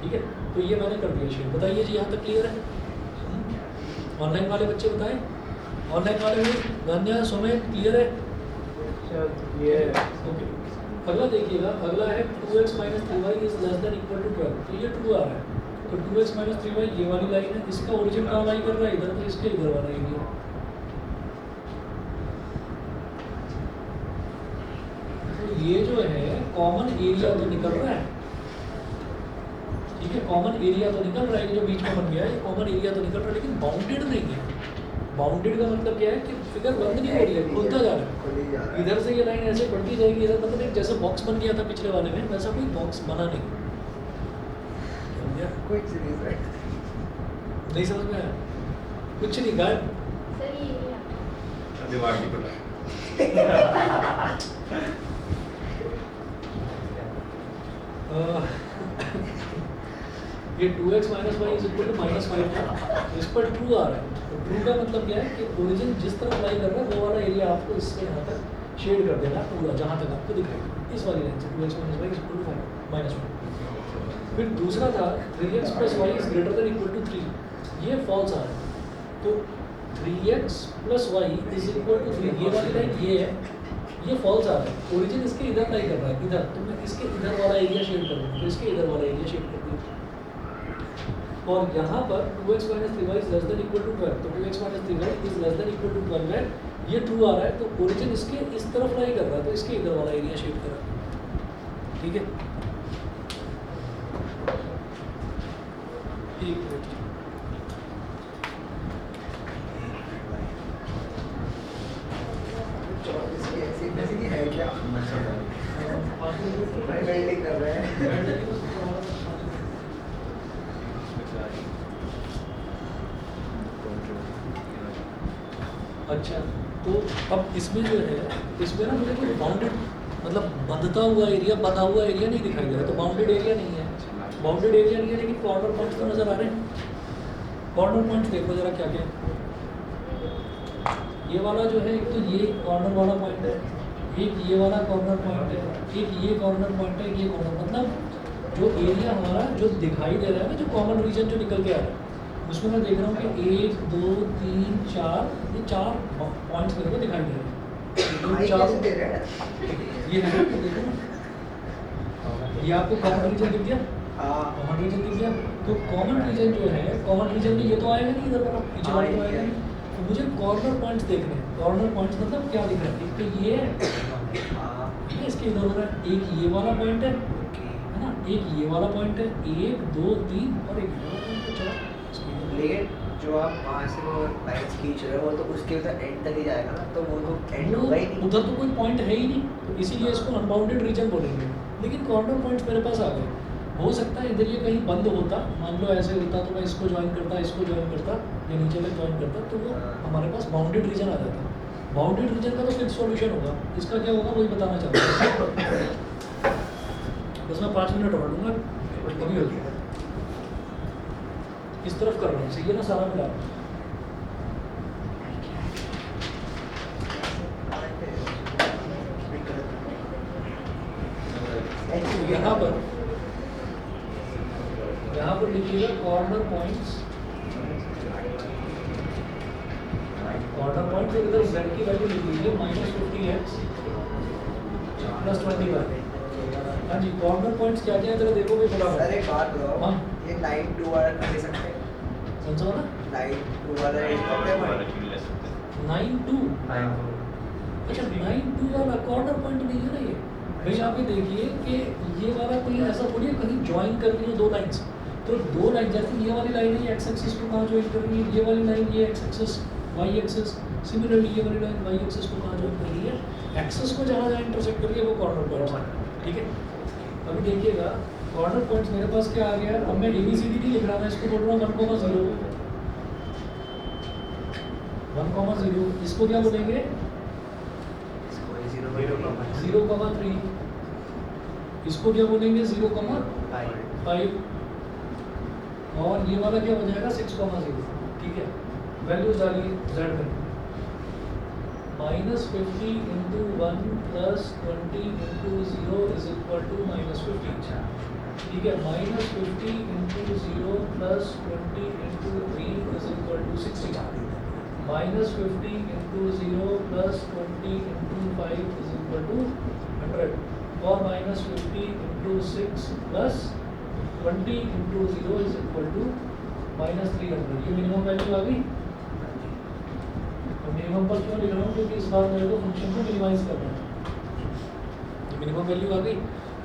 ठीक है, तो ये मैंने कर दिया शेड। बताइए जी यहाँ तक क्लियर है? ऑनलाइन वाले बच्चे बताएं, ऑनलाइन वाले में गन्या सुमे क्लियर है? ओके, अगला देखिएगा, अगला है 2x - 3y is less than equal to 12। तो ये ट्रू आ रहा है, तो 2x - 3y ये वाली लाइन है, इसका ओरिजिन कहाँ लाई कर रहा है? इधर, तो इसके इधर वाला एरिया। तो ये जो है कॉमन एरिया तो निकल रहा है, ठीक है, कॉमन एरिया तो निकल रहा है, जो बीच में बन गया है कॉमन एरिया तो निकल रहा है, लेकिन बाउंडेड नहीं है। बाउंडेड का मतलब क्या है कि फिगर बंद नहीं हो रही है, खुलता जा रहा है। इधर से ये लाइन ऐसे बढ़ती जाएगी, इधर मतलब एक जैसे बॉक्स बन गया था पिछले वाले में, वैसा कोई बॉक्स बना नहीं। नहीं समझ में आया? कुछ नहीं गायब। दिमाग नहीं पड़ा। ये 2x - y is equal to -5 था, इस पर ट्रू आ रहा है। तो ट्रू का मतलब क्या है कि ओरिजिन जिस तरफ लाई कर रहा है वो वाला एरिया आपको इससे यहाँ तक शेड कर देना पूरा, जहाँ तक आपको दिखाई इस वाली लाइन से 2x - y is equal to -1। फिर दूसरा था 3x + y is greater than equal to 3, ये फॉल्स आ रहा है। तो 3x + y is equal to 3 ये वाली लाइन ये है, ये फॉल्स आ रहा है, ओरिजिन इसके इधर लाई कर रहा है इधर, तो मैं इसके इधर वाला एरिया शेड कर दूँ, तो इसके इधर वाला एरिया शेड कर दूँ। और यहाँ पर 2x - 3y is less than equal to 12, तो 2x - 3y is less than equal to 12 है, ये ट्रू आ रहा है, तो ओरिजिन इसके इस तरफ लाई कर रहा है, तो इसके इधर वाला एरिया शेड करा। ठीक है, एक मिनट, है क्या वेल्डिंग कर रहे हैं। अच्छा, तो अब इसमें जो है, इसमें ना मुझे कोई बाउंडेड मतलब बंधता हुआ एरिया, बंधा हुआ एरिया नहीं दिखाई दे रहा, तो बाउंडेड एरिया नहीं है, बाउंडेड एरिया नहीं है, लेकिन कॉर्नर पॉइंट्स तो नज़र आ रहे हैं। कॉर्नर पॉइंट्स देखो जरा क्या क्या, ये वाला जो है, एक तो ये कॉर्नर वाला पॉइंट है, एक ये वाला कॉर्नर पॉइंट है, एक ये कॉर्नर पॉइंट है, ये कॉर्नर, मतलब जो एरिया हमारा जो दिखाई दे रहा है ना, जो कॉमन रीजन जो निकल के आ रहा है, उसमें मैं देख रहा हूँ कि 1 2 3 4 ये 4 पॉइंट्स मेरे को दिखाई दे रहे हैं। ये है, देखो ये आपको कॉमन रीजन दिख गया, कॉमन रीजन दिख गया। तो कॉमन रीजन जो है, कॉमन रीजन में ये तो आएगा नहीं, इधर वाला पीछे वाला तो आएगा नहीं, तो मुझे कॉर्नर पॉइंट्स देखने हैं। कॉर्नर पॉइंट्स मतलब क्या दिख रहा है, एक तो ये है, इसके इधर हो रहा है, एक ये वाला पॉइंट है ना, एक ये वाला पॉइंट है, 1 2 3 और एक ये वाला पॉइंट है, चलो। लेकिन जो आप वहाँ से वो लाइन्स खींच रहे हो वो तो उसके उधर एंड तक ही जाएगा ना, तो वो तो एंड होगा ही नहीं, उधर तो कोई पॉइंट है ही नहीं, तो इसीलिए इसको अनबाउंडेड रीजन बोलेंगे। लेकिन कॉर्नर पॉइंट्स मेरे पास आ गए, हो सकता है इधर ये कहीं बंद होता, मान लो ऐसे होता तो मैं इसको ज्वाइन करता, इसको ज्वाइन करता, या नीचे तक ज्वाइन करता, तो वो हमारे पास बाउंडेड रीजन आ जाता। बाउंडेड रीजन का तो फिक्स सॉल्यूशन होगा, इसका क्या होगा वही बताना चाहता हूँ, बस मैं 5 मिनट और लूँगा, कभी हो गया। इस तरफ कर रहा हूँ, सही है ना, सारा मिला यहाँ पर लिखिएगा कॉर्नर पॉइंट्स, कॉर्नर पॉइंट इधर z की वैल्यू लिख लीजिए -50x प्लस 21। हाँ जी, कॉर्नर पॉइंट्स क्या क्या है जरा देखो भाई सर फटाफट। एक बात बताओ, हाँ। ये लाइन 2 वाला कर ले सकते हैं? कौन सा वाला? लाइन 2 वाला यूज करते हैं भाई? 9-2। अच्छा 9-2 वाला कॉर्नर पॉइंट नहीं है ना ये भाई। यहाँ पे देखिए कि ये वाला कोई ऐसा थोड़ी है कहीं ज्वाइन कर रही हो दो लाइंस। तो दो लाइन जैसे ये वाली लाइन है एक्स एक्सिस को कहाँ ज्वाइन कर रही है, ये वाली लाइन ये x axis y axis, similarly ये वाली लाइन वाई एक्सिस को कहाँ ज्वाइन कर रही है, एक्सिस को जहाँ जहाँ इंटरसेक्ट कर रही है वो कॉर्नर पॉइंट है। ठीक है, अभी देखिएगा कॉर्नर पॉइंट्स मेरे पास क्या आ गया। अब मैं ABCD नहीं लिख रहा, मैं इसको बोल रहा हूँ 1,0 1,0। इसको क्या बोलेंगे? 0,3। इसको क्या बोलेंगे? 0,5। और ये वाला क्या हो जाएगा? 6,0। ठीक है, वैल्यूज डालिए z में। -50 into 1 plus 20 into 0 is equal to -50। ठीक है, -50 into 0 plus 20 into 3 is equal to 60। -50 into 0 plus 20 into 5 is equal to 100। और -50 into 6 plus 20 into 0 is equal to -300। ये मिनिमम वैल्यू आ गई। मिनिमम पर क्यों लिख रहा हूँ? क्योंकि इस बार मेरे को फंक्शन को मिनिमाइज करना है। मिनिमम वैल्यू आ गई।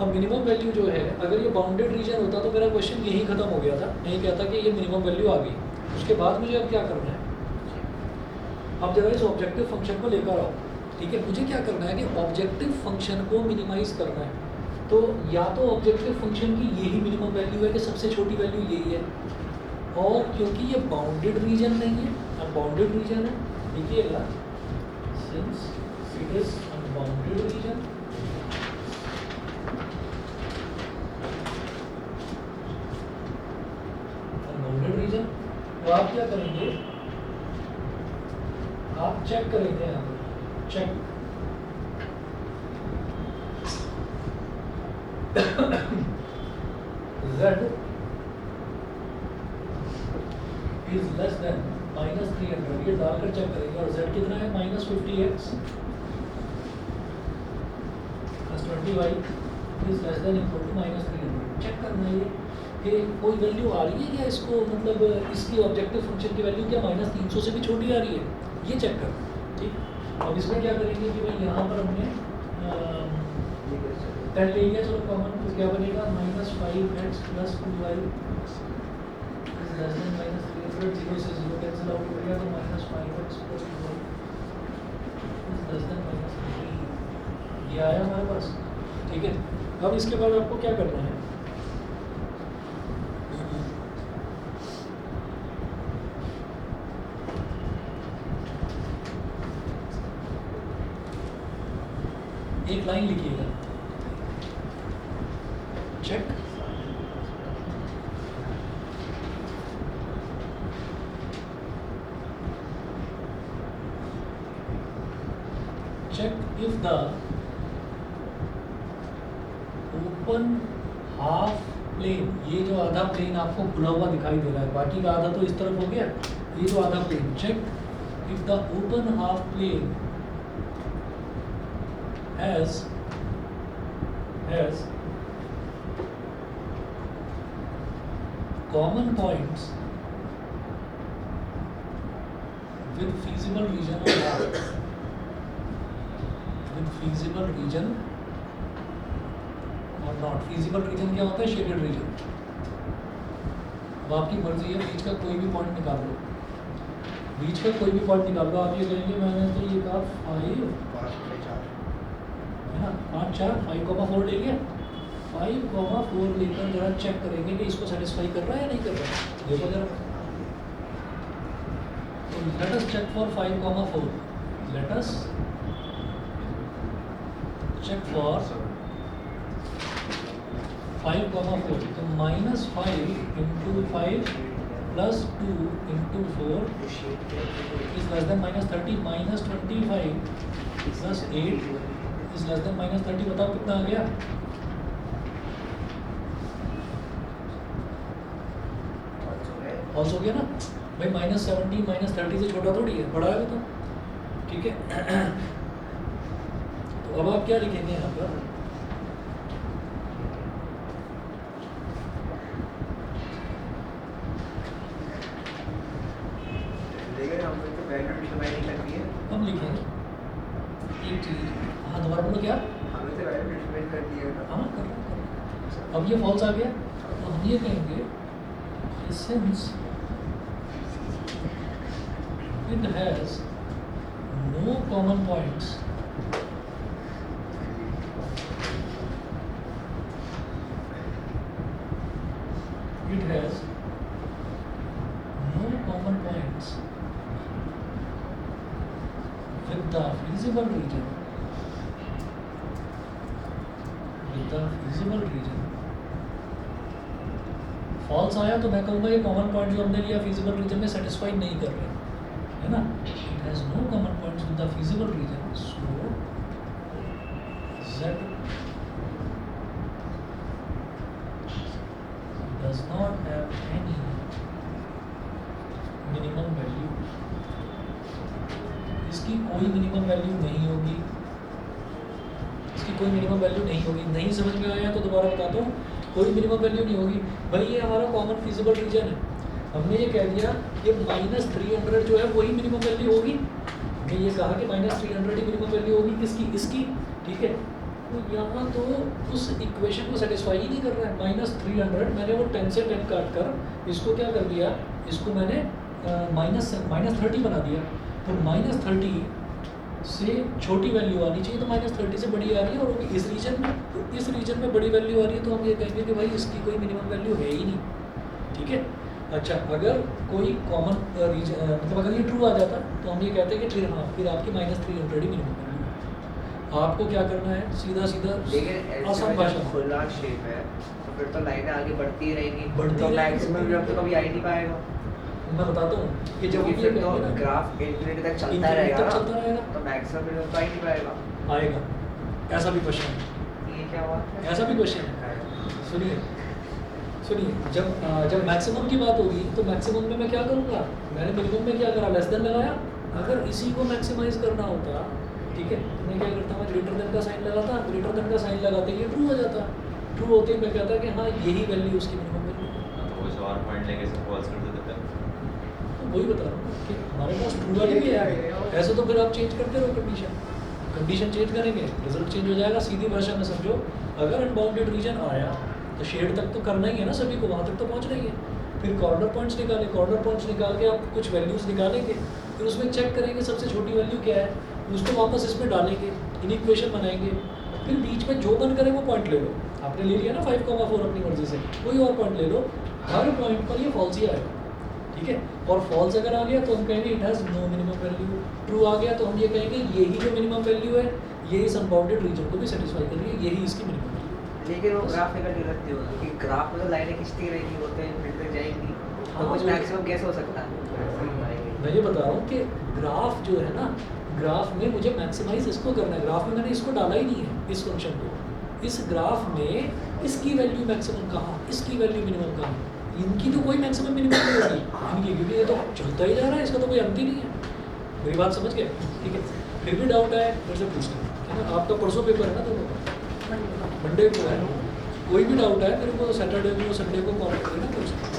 अब मिनिमम वैल्यू जो है, अगर ये बाउंडेड रीजन होता तो मेरा क्वेश्चन यही खत्म हो गया था। नहीं कहता कि ये मिनिमम वैल्यू आ गई, उसके बाद मुझे अब क्या करना है? अब जरा इस ऑब्जेक्टिव फंक्शन को लेकर आओ। ठीक है, मुझे क्या करना है कि ऑब्जेक्टिव फंक्शन को मिनिमाइज करना है। तो या तो ऑब्जेक्टिव फंक्शन की यही मिनिमम वैल्यू है कि सबसे छोटी वैल्यू यही है, और क्योंकि ये बाउंडेड रीजन नहीं है, अब बाउंडेड रीजन है, देखिएगा since it is unbounded region, unbounded region, तो आप क्या करेंगे? आप चेक करेंगे यहाँ पर, check z is less than -300, ये डालकर चेक करेंगे। और z कितना है? -50x plus 20y is less than equal to -300। Check करना है ये कि कोई वैल्यू आ रही है क्या इसको, मतलब इसकी ऑब्जेक्टिव फंक्शन की वैल्यू क्या -300 से भी छोटी आ रही है, ये चेक कर। ठीक, अब इसमें क्या करेंगे कि भाई यहाँ पर हमने 10 ले लिया, चलो कॉमन, तो क्या बनेगा? -5x plus 2y is less than -300। 0 से 0 कैंसिल आउट हो गया, तो -5x plus 2y is less than -3। ये आया हमारे पास। ठीक है, अब इसके बाद आपको क्या करना है? एक लाइन लिखिएगा, check if the open half plane, ये जो आधा प्लेन आपको खुला हुआ दिखाई दे रहा है, बाकी का आधा तो इस तरफ हो गया, ये जो आधा plane, check if the open half plane has common points with feasible region or not, with feasible region or not। feasible region क्या होता है? shaded region। अब आपकी मर्जी है, बीच का कोई भी पॉइंट निकाल लो, बीच का कोई भी पॉइंट निकाल लो। आप ये कहेंगे मैंने तो ये कहा 5 है ना, 5 4 5,4 ले लिया, 5,4 लेकर जरा चेक करेंगे कि इसको सेटिस्फाई कर रहा है या नहीं कर रहा है। देखो जरा, तो let us check for 5,4, let us check for 5,4। तो -5 into 5 plus 2 into 4 is less than -30। -25 plus 8 is less than -30। बताओ कितना आ गया? फॉल्स हो गया ना भाई। -17 -30 से छोटा थोड़ी है, बड़ा है तो। ठीक है, तो अब आप क्या लिखेंगे यहाँ पर? लेकिन हमने तो वैल्यू डिटरमाइन कर दी है। हम लिखेंगे एक चीज़, हाँ दोबारा बोलो क्या? हमने तो वैल्यू डिटरमाइन कर दी है ना। हाँ कर रहा हूँ। अब ये फॉल्स आ गया तो हम ये कहेंगे since it has no common points it has no common points with the feasible region false आया तो मैं कहूँगा ये कॉमन पॉइंट जो हमने लिया फिजिबल रीजन में सेटिस्फाई नहीं कर रहे, है ना? It has no common points with the feasible region, so z does not have any minimum value. इसकी कोई मिनिमम वैल्यू नहीं होगी, इसकी कोई मिनिमम वैल्यू नहीं होगी। नहीं समझ में आया तो दोबारा बताता हूँ, कोई मिनिमम वैल्यू नहीं होगी। भाई ये हमारा कॉमन फिजिबल रीजन है, हमने ये कह दिया कि -300 जो है वही मिनिमम वैल्यू होगी। मैं ये कहा कि -300 ही मिनिमम वैल्यू होगी किसकी? इसकी, ठीक है। तो यहाँ तो उस इक्वेशन को सेटिस्फाई ही नहीं कर रहा है। -300 मैंने वो 10 से 10 काट कर इसको क्या कर दिया, इसको मैंने -30 बना दिया। तो -30 से छोटी वैल्यू आनी चाहिए, तो -30 से बड़ी आ रही है और वो भी इस रीजन में। तो इस रीजन में बड़ी वैल्यू आ रही है तो हम ये कहेंगे कि भाई इसकी कोई मिनिमम वैल्यू है ही नहीं, ठीक है। अच्छा, अगर कोई कॉमन रीजन मतलब अगर ये ट्रू आ जाता तो हम ये कहते हैं कि फिर हाँ, फिर आपकी -300 ही मिनिमम वैल्यू है। आपको क्या करना है, सीधा सीधा लेकिन आसान भाषा में। खुला शेप है तो फिर तो लाइनें आगे बढ़ती ही रहेंगी, बढ़ती तो रहेंगी। मैक्सिमम जब तो कभी आ ही नहीं पाएगा। मैं बताता हूँ कि जब हम क्योंकि ये फिर तो कहेंगे ना ग्राफ इन्फिनिटी तक चलता infinity रहेगा तक ना, चलता रहेगा, तो मैक्सिमम फिर तो आ ही नहीं पाएगा। आएगा। ऐसा भी क्वेश्चन है, ये क्या हुआ? ऐसा भी क्वेश्चन है। सुनिए जब मैक्सिमम की बात होगी तो मैक्सिमम में मैं क्या करूँगा, मैंने मिनिमम में क्या करा, लेस देन लगाया। अगर इसी को मैक्सिमाइज करना होता, ठीक है, तो मैं क्या करता, मैं ग्रेटर देन का साइन लगाता, ग्रेटर देन का साइन लगाते ही ये ट्रू हो जाता। ट्रू होते ही मैं कहता कि हाँ यही वैल्यू उसकी मिनिमम वैल्यू। तो वो जो और पॉइंट लेके सब फॉल्स कर देते थे। तो वही बता रहा हूँ कि हमारे पास ट्रू वाली भी है। ऐसे तो फिर आप चेंज करते रहो कंडीशन चेंज करेंगे, रिजल्ट चेंज हो जाएगा। सीधी भाषा में समझो, अगर अनबाउंडेड रीजन आया तो शेड तक तो करना ही है ना सभी को, वहाँ तक तो पहुँचना ही है। फिर कॉर्नर पॉइंट्स निकाल के आप कुछ वैल्यूज़ निकालेंगे, फिर उसमें चेक करेंगे सबसे छोटी वैल्यू क्या है, उसको वापस इसमें डालेंगे, इक्वेशन बनाएंगे, फिर बीच में जो मन करे वो पॉइंट ले लो। आपने ले लिया ना 5,4 अपनी मर्जी से, कोई और पॉइंट ले लो, हर पॉइंट पर ये फॉल्स ही आएगा, ठीक है। और फॉल्स अगर आ गया तो हम कहेंगे it has no minimum value. True आ गया तो हम ये कहेंगे यही जो मिनिमम वैल्यू है ये इस अनबाउंडेड रीजन को भी सेटिस्फाई कर रही है, यही इसकी मिनिमम वैल्यू। लेकिन वो ग्राफ में करके रखते हो कि ग्राफ में तो लाइनें खिंचती रहेंगी, वो तो इन्फिनिटी तक जाएंगी, तो कुछ मैक्सिमम कैसे हो सकता है? मैं ये बता रहा हूँ कि ग्राफ जो है ना, ग्राफ में मुझे मैक्सिमाइज इसको करना है। ग्राफ में मैंने इसको डाला ही नहीं है, इस फंक्शन को। इस ग्राफ में इसकी वैल्यू मैक्सिमम कहाँ, इसकी वैल्यू मिनिमम कहाँ, इनकी तो कोई मैक्सिमम मिनिमम नहीं होगी इनकी, क्योंकि ये तो चलता ही जा रहा है, इसका तो कोई अंत ही नहीं है। मेरी बात समझ गए? ठीक है। फिर भी डाउट आए मेरे से पूछना, है ना। आपका परसों पेपर है ना दोनों का, मंडे को है। कोई भी डाउट है मेरे को सैटरडे को संडे को कॉल करें ना, पूछना।